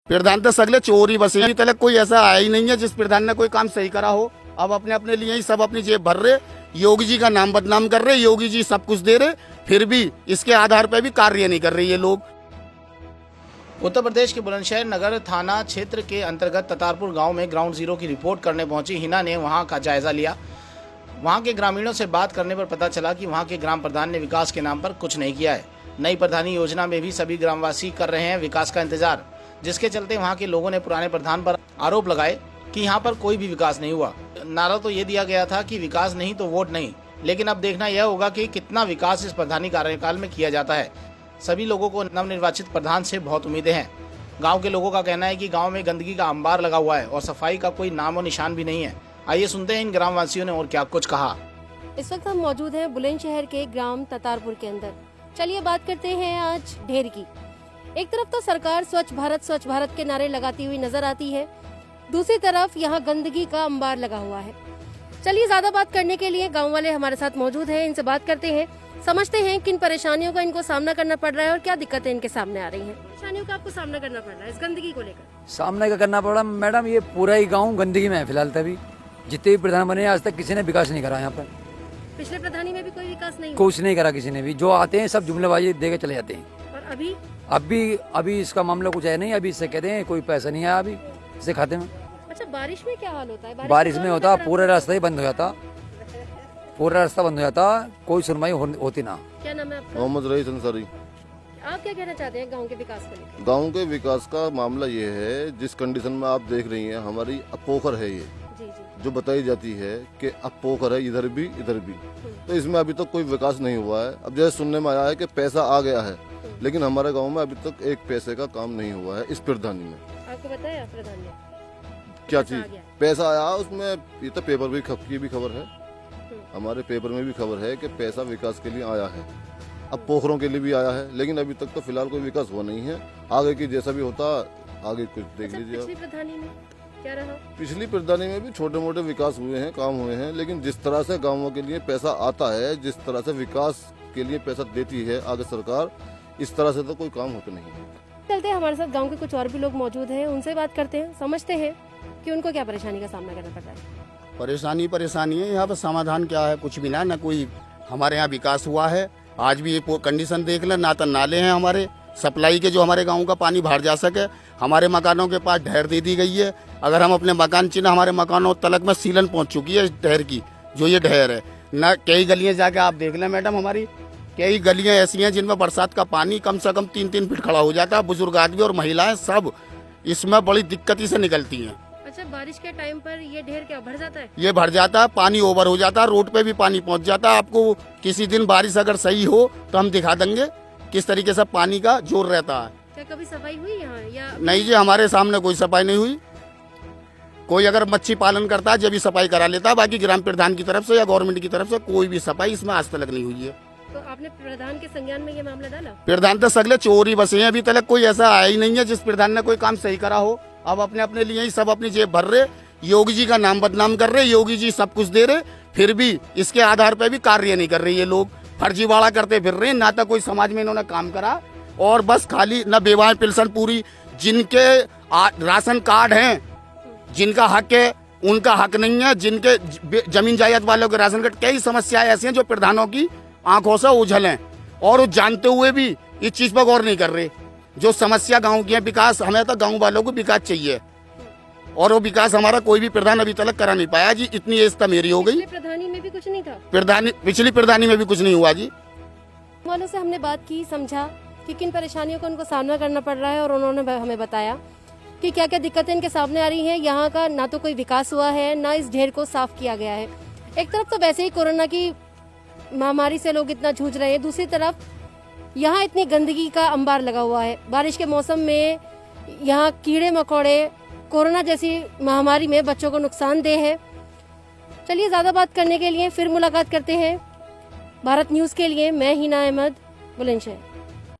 प्रधान तो सगले चोरी बसे अभी तक कोई ऐसा आया ही नहीं है जिस प्रधान ने कोई काम सही करा हो। अब अपने अपने लिए ही सब अपनी जेब भर रहे, योगी जी का नाम बदनाम कर रहे, योगी जी सब कुछ दे रहे, फिर भी इसके आधार पर भी कार्य नहीं कर रहे ये लोग। उत्तर प्रदेश के बुलंदशहर नगर थाना क्षेत्र के अंतर्गत ततारपुर गांव में ग्राउंड जीरो की रिपोर्ट करने पहुंची हिना ने वहां का जायजा लिया। वहां के ग्रामीणों से बात करने पर पता चला कि वहां के ग्राम प्रधान ने विकास के नाम पर कुछ नहीं किया है। नई प्रधानी योजना में भी सभी ग्रामवासी कर रहे हैं विकास का इंतजार, जिसके चलते वहां के लोगों ने पुराने प्रधान पर आरोप लगाए कि यहां पर कोई भी विकास नहीं हुआ। नारा तो ये दिया गया था कि विकास नहीं तो वोट नहीं, लेकिन अब देखना यह होगा कि कितना विकास इस प्रधानी कार्यकाल में किया जाता है। सभी लोगों को नवनिर्वाचित प्रधान से बहुत उम्मीदें हैं। गांव के लोगों का कहना है कि गांव में गंदगी का अंबार लगा हुआ है और सफाई का कोई नाम और निशान भी नहीं है। आइए सुनते हैं इन ग्रामवासियों ने और क्या कुछ कहा। इस वक्त हम मौजूद हैं बुलंदशहर के ग्राम ततारपुर के अंदर। चलिए बात करते हैं आज ढेर की। एक तरफ तो सरकार स्वच्छ भारत के नारे लगाती हुई नजर आती है, दूसरी तरफ यहाँ गंदगी का अंबार लगा हुआ है। चलिए ज्यादा बात करने के लिए गांव वाले हमारे साथ मौजूद हैं, इनसे बात करते हैं, समझते हैं किन परेशानियों का इनको सामना करना पड़ रहा है और क्या दिक्कतें इनके सामने आ रही हैं। परेशानियों का आपको सामना करना पड़ रहा है इस गंदगी को लेकर? सामना क्या करना पड़ा मैडम, ये पूरा ही गांव गंदगी में है फिलहाल। तभी जितने भी प्रधान बने आज तक किसी ने विकास नहीं करा यहाँ पर। पिछले प्रधानी में भी कोई विकास नहीं, कुछ नहीं करा किसी ने भी। जो आते हैं सब जुमलेबाजी दे के चले जाते हैं। और अभी इसका मामला कुछ है नहीं। अभी इससे कहते हैं कोई पैसा नहीं आया अभी इससे खाते में। अच्छा, बारिश में क्या हाल होता है? बारिश में होता पूरा रास्ता ही बंद हो जाता, पूरा रास्ता बंद हो जाता, कोई सुनवाई होती ना। क्या नाम है आपका? मोहम्मद रईस अंसारी। आप क्या कहना चाहते हैं गांव के विकास को लेकर? गांव के विकास का मामला ये है, जिस कंडीशन में आप देख रही हैं, हमारी अपोखर है ये जी। जो बताई जाती है कि अपोखर है इधर भी इधर भी, तो इसमें अभी तक कोई विकास नहीं हुआ है। अब जैसे सुनने में आया है कि पैसा आ गया है, लेकिन हमारे गांव में अभी तक एक पैसे का काम नहीं हुआ है इस प्रधानी में। आपको बताया प्रधान ने क्या चीज पैसा आया उसमें? ये तो पेपर भी की भी खबर है, हमारे पेपर में भी खबर है कि पैसा विकास के लिए आया है, अब पोखरों के लिए भी आया है, लेकिन अभी तक तो फिलहाल कोई विकास हुआ नहीं है। आगे की जैसा भी होता आगे कुछ देख लीजिए। पिछली प्रधानी में क्या रहा? पिछली प्रधानी में भी छोटे मोटे विकास हुए हैं, काम हुए हैं, लेकिन जिस तरह से गांवों के लिए पैसा आता है, जिस तरह से विकास के लिए पैसा देती है आगे सरकार, इस तरह से तो कोई काम होता नहीं है। चलते हैं, हमारे साथ गांव के कुछ और भी लोग मौजूद हैं, उनसे बात करते हैं, समझते हैं कि उनको क्या परेशानी का सामना करना पड़ रहा है। परेशानी है यहाँ पर, समाधान क्या है? कुछ भी ना कोई हमारे यहाँ विकास हुआ है। आज भी ये कंडीशन देख लें, ना तो नाले हैं हमारे सप्लाई के जो हमारे गांव का पानी बाहर जा सके। हमारे मकानों के पास ढेर दे दी गई है। अगर हम अपने मकान चिन्ह, हमारे मकानों तलक में सीलन पहुंच चुकी है इस ढेर की, जो ये ढेर है ना। कई गलियां जाके आप देख लें मैडम, हमारी कई गलियां ऐसी हैं जिनमें बरसात का पानी कम से कम 3-3 फीट खड़ा हो जाता है। बुजुर्ग आदमी और महिलाएं सब इसमें बड़ी दिक्कती से निकलती हैं। अच्छा, बारिश के टाइम पर ये ढेर क्या भर जाता है? ये भर जाता है, पानी ओवर हो जाता है, रोड पे भी पानी पहुंच जाता है। आपको किसी दिन बारिश अगर सही हो तो हम दिखा देंगे किस तरीके से पानी का जोर रहता है। क्या कभी सफाई हुई यहाँ या नहीं जी, हमारे सामने कोई सफाई नहीं हुई। कोई अगर मच्छी पालन करता है जब भी सफाई करा लेता है, बाकी ग्राम प्रधान की तरफ से या गवर्नमेंट की तरफ से कोई भी सफाई इसमें आज तक नहीं हुई है। तो आपने प्रधान के संज्ञान में ये मामला डाला? प्रधान तो सगले चोरी बसे हैं, अभी तक कोई ऐसा आया ही नहीं है जिस प्रधान ने कोई काम सही करा हो। अब अपने अपने लिए ही सब अपनी जेब भर रहे, योगी जी का नाम बदनाम कर रहे, योगी जी सब कुछ दे रहे, फिर भी इसके आधार पर भी कार्य नहीं कर रहे ये लोग। फर्जीवाड़ा करते फिर रहे, ना तो कोई समाज में इन्होंने काम करा और बस खाली न बेवाएं पेंशन पूरी। जिनके राशन कार्ड हैं, जिनका हक है उनका हक नहीं है, जिनके जमीन जायदाद वालों के राशन कार्ड, कई समस्याएं ऐसी हैं जो प्रधानों की आंखों से ओझल हैं और वो जानते हुए भी इस चीज पर गौर नहीं कर रहे। जो समस्या गांव की है, विकास, हमें तो गांव वालों को विकास चाहिए और वो विकास हमारा कोई भी प्रधान अभी तक करा नहीं पाया जी। इतनी एज तो मेरी हो गई। प्रधानी में भी कुछ नहीं था? पिछली प्रधानी में भी कुछ नहीं हुआ जी। वालों से हमने बात की, समझा कि किन परेशानियों का उनको सामना करना पड़ रहा है और उन्होंने हमें बताया कि क्या क्या दिक्कतें इनके सामने आ रही हैं। यहाँ का ना तो कोई विकास हुआ है, ना इस ढेर को साफ किया गया है। एक तरफ तो वैसे ही कोरोना की महामारी से लोग इतना जूझ रहे हैं, दूसरी तरफ यहाँ इतनी गंदगी का अंबार लगा हुआ है। बारिश के मौसम में यहाँ कीड़े मकोड़े, कोरोना जैसी महामारी में बच्चों को नुकसानदेह है। चलिए ज्यादा बात करने के लिए फिर मुलाकात करते हैं। भारत न्यूज के लिए मैं हिना अहमद, बुलंदशहर।